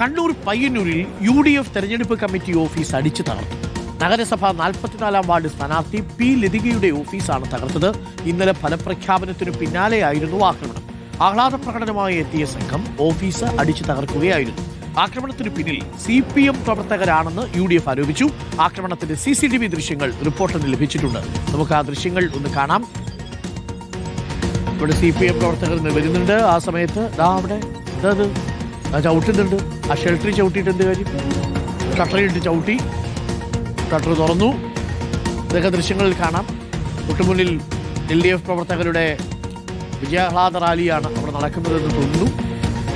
കണ്ണൂർ പയ്യന്നൂരിൽ UDF തെരഞ്ഞെടുപ്പ് committee office അടിച്ചു തകർത്തു. നഗരസഭ 44-ാം വാർഡ് സ്ഥാനാർത്ഥി പി ലതികയുടെ ഓഫീസാണ് തകർത്തത്. ഇന്നലെ ഫലപ്രഖ്യാപനത്തിനു പിന്നാലെയായിരുന്നു ആക്രമണം. ആഹ്ലാദ പ്രകടനമായി എത്തിയ സംഘം ഓഫീസ് അടിച്ചു തകർക്കുകയായിരുന്നു. ആക്രമണത്തിന് പിന്നിൽ CPM പ്രവർത്തകരാണെന്ന് UDF ആരോപിച്ചു. ആക്രമണത്തിന്റെ CCTV ദൃശ്യങ്ങൾ റിപ്പോർട്ടിന് ലഭിച്ചിട്ടുണ്ട്. നമുക്ക് ആ ദൃശ്യങ്ങൾ ഒന്ന് കാണാം. ഇവിടെ CPM പ്രവർത്തകർ വരുന്നുണ്ട്. ആ സമയത്ത് അവിടെ ചവിട്ടുന്നുണ്ട്. ആ ഷെൽട്ടറിൽ ചവിട്ടിയിട്ട് എന്ത് കാര്യം? ഷട്ടറിട്ട് ചവിട്ടി, ഷട്ടർ തുറന്നു. ഇതൊക്കെ ദൃശ്യങ്ങളിൽ കാണാം. തൊട്ടുമുന്നിൽ LDF പ്രവർത്തകരുടെ വിജയാഹ്ലാദ റാലിയാണ് അവിടെ നടക്കുന്നതെന്ന് തോന്നുന്നു.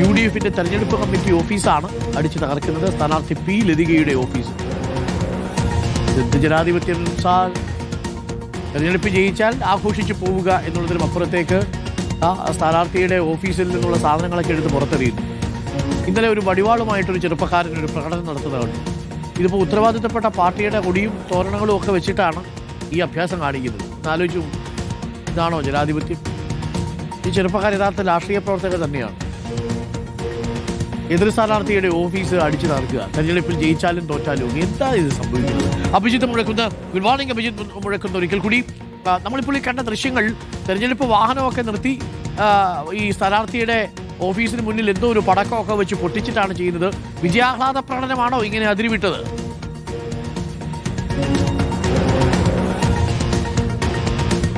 UDFന്റെ തെരഞ്ഞെടുപ്പ് കമ്മിറ്റി ഓഫീസാണ് അടിച്ചു തകർക്കുന്നത്. സ്ഥാനാർത്ഥി പി ലതികയുടെ ഓഫീസ്. ജനാധിപത്യം സാർ, തെരഞ്ഞെടുപ്പ് ജയിച്ചാൽ ആഘോഷിച്ച് പോവുക എന്നുള്ളതിനും അപ്പുറത്തേക്ക് ആ സ്ഥാനാർത്ഥിയുടെ ഓഫീസിൽ നിന്നുള്ള സാധനങ്ങളൊക്കെ എടുത്ത് പുറത്തെറിയുന്നു. ഇന്നലെ ഒരു വടിവാളുമായിട്ടൊരു ചെറുപ്പക്കാരൻ ഒരു പ്രകടനം നടത്തുന്നതുണ്ട്. ഇതിപ്പോൾ ഉത്തരവാദിത്തപ്പെട്ട പാർട്ടിയുടെ കൊടിയും തോരണങ്ങളും ഒക്കെ വെച്ചിട്ടാണ് ഈ അഭ്യാസം കാണിക്കുന്നത്. എന്നാലോചിച്ചു, ഇതാണോ ജനാധിപത്യം? ഈ ചെറുപ്പക്കാർ യഥാർത്ഥ രാഷ്ട്രീയ പ്രവർത്തകർ തന്നെയാണ്. എതിർ സ്ഥാനാർത്ഥിയുടെ ഓഫീസ് അടിച്ചു തകർക്കുക, തെരഞ്ഞെടുപ്പിൽ ജയിച്ചാലും തോറ്റാലും. എന്താ ഇത് സംഭവിക്കുന്നത്? അഭിജിത്ത് മുഴക്കുന്ന, ഗുഡ് മോർണിംഗ് അഭിജിത്ത് മുഴക്കുന്ന. ഒരിക്കൽ കൂടി നമ്മളിപ്പോൾ ഈ കണ്ട ദൃശ്യങ്ങൾ, തെരഞ്ഞെടുപ്പ് വാഹനമൊക്കെ നിർത്തി ഈ സ്ഥാനാർത്ഥിയുടെ ഓഫീസിന് മുന്നിൽ എന്തോ ഒരു പടക്കമൊക്കെ വെച്ച് പൊട്ടിച്ചിട്ടാണ് ചെയ്യുന്നത്. വിജയാഹ്ലാദ പ്രകടനമാണോ ഇങ്ങനെ അതിരുവിട്ടത്?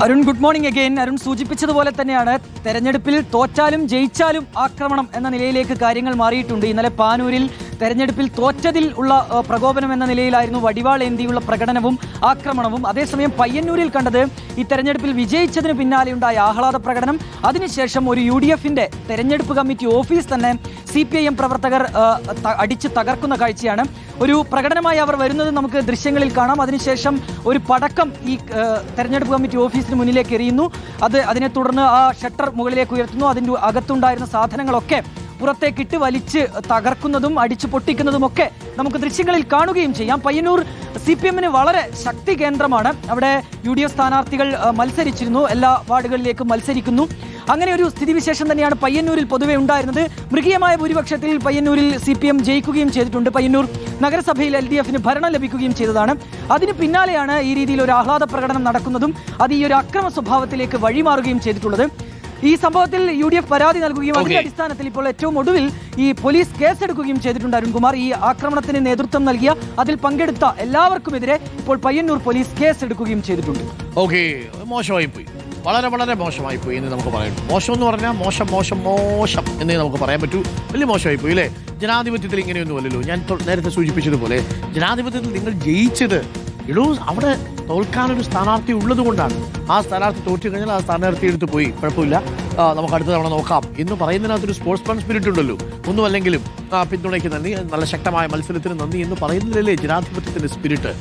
Arun, good morning again. Arun സൂചിപ്പിച്ചതുപോലെ തന്നെയാണ് തെരഞ്ഞെടുപ്പിൽ തോറ്റാലും ജയിച്ചാലും ആക്രമണം എന്ന നിലയിലേക്ക് കാര്യങ്ങൾ മാറിയിട്ടുണ്ട്. ഇന്നലെ പാനൂരിൽ തെരഞ്ഞെടുപ്പിൽ തോറ്റതിൽ ഉള്ള പ്രകോപനം എന്ന നിലയിലായിരുന്നു വടിവാൾ ഏന്തിയുള്ള പ്രകടനവും ആക്രമണവും. അതേസമയം പയ്യന്നൂരിൽ കണ്ടത് ഈ തെരഞ്ഞെടുപ്പിൽ വിജയിച്ചതിന് പിന്നാലെയുണ്ടായ ആഹ്ലാദ പ്രകടനം. അതിനുശേഷം ഒരു UDFന്റെ തെരഞ്ഞെടുപ്പ് കമ്മിറ്റി ഓഫീസ് തന്നെ CPIM പ്രവർത്തകർ അടിച്ച് തകർക്കുന്ന കാഴ്ചയാണ്. ഒരു പ്രകടനമായി അവർ വരുന്നത് നമുക്ക് ദൃശ്യങ്ങളിൽ കാണാം. അതിനുശേഷം ഒരു പടക്കം ഈ തെരഞ്ഞെടുപ്പ് കമ്മിറ്റി ഓഫീസിന് മുന്നിലേക്ക് എറിയുന്നു. അതിനെ തുടർന്ന് ആ ഷട്ടർ മുകളിലേക്ക് ഉയർത്തുന്നു. അതിൻ്റെ അകത്തുണ്ടായിരുന്ന സാധനങ്ങളൊക്കെ പുറത്തേക്കിട്ട് വലിച്ച് തകർക്കുന്നതും അടിച്ചു പൊട്ടിക്കുന്നതുമൊക്കെ നമുക്ക് ദൃശ്യങ്ങളിൽ കാണുകയും ചെയ്യാം. പയ്യന്നൂർ CPMന് വളരെ ശക്തി കേന്ദ്രമാണ്. അവിടെ UDF സ്ഥാനാർത്ഥികൾ മത്സരിച്ചിരുന്നു, എല്ലാ വാർഡുകളിലേക്കും മത്സരിക്കുന്നു. അങ്ങനെ ഒരു സ്ഥിതിവിശേഷം തന്നെയാണ് പയ്യന്നൂരിൽ പൊതുവെ ഉണ്ടായിരുന്നത്. മൃഗീയമായ ഭൂരിപക്ഷത്തിൽ പയ്യന്നൂരിൽ CPM ജയിക്കുകയും ചെയ്തിട്ടുണ്ട്. പയ്യന്നൂർ നഗരസഭയിൽ LDFന് ഭരണം ലഭിക്കുകയും ചെയ്തതാണ്. അതിന് പിന്നാലെയാണ് ഈ രീതിയിൽ ഒരു ആഹ്ലാദ പ്രകടനം നടക്കുന്നതും അത് ഈ ഒരു അക്രമ സ്വഭാവത്തിലേക്ക് വഴിമാറുകയും ചെയ്തിട്ടുള്ളത്. ഈ സംഭവത്തിൽ UDF പരാതി നൽകുകയും അതിന്റെ അടിസ്ഥാനത്തിൽ ഇപ്പോൾ ഏറ്റവും ഒടുവിൽ ഈ പോലീസ് കേസെടുക്കുകയും ചെയ്തിട്ടുണ്ട്. അരുൺകുമാർ, ഈ ആക്രമണത്തിന് നേതൃത്വം നൽകിയ, അതിൽ പങ്കെടുത്ത എല്ലാവർക്കുമെതിരെ ഇപ്പോൾ പയ്യന്നൂർ പോലീസ് കേസെടുക്കുകയും ചെയ്തിട്ടുണ്ട്. ഓക്കെ, മോശമായി പോയി, വളരെ വളരെ മോശമായി പോയി എന്ന് നമുക്ക് പറയാം. മോശം എന്ന് പറഞ്ഞാൽ മോശം മോശം മോശം എന്നേ നമുക്ക് പറയാൻ പറ്റൂ. വലിയ മോശമായി പോയി അല്ലേ? ജനാധിപത്യത്തിൽ ഇങ്ങനെയൊന്നും അല്ലല്ലോ. ഞാൻ നേരത്തെ സൂചിപ്പിച്ചതുപോലെ ജനാധിപത്യത്തിൽ നിങ്ങൾ ജയിച്ചത് അവിടെ തോൽക്കാനൊരു സ്ഥാനാർത്ഥി ഉള്ളത് കൊണ്ടാണ്. ആ സ്ഥാനാർത്ഥി തോറ്റു കഴിഞ്ഞാൽ ആ സ്ഥാനാർത്ഥി എടുത്ത് പോയി, കുഴപ്പമില്ല, നമുക്ക് അടുത്ത തവണ നോക്കാം എന്ന് പറയുന്നതിനകത്തൊരു സ്പോർട്സ്മാൻ സ്പിരിറ്റ് ഉണ്ടല്ലോ. ഒന്നുമല്ലെങ്കിലും പിന്തുണയ്ക്ക് നന്ദി, നല്ല ശക്തമായ മത്സരത്തിന് നന്ദി എന്ന് പറയുന്നതിലല്ലേ ജനാധിപത്യത്തിന്റെ സ്പിരിറ്റ്.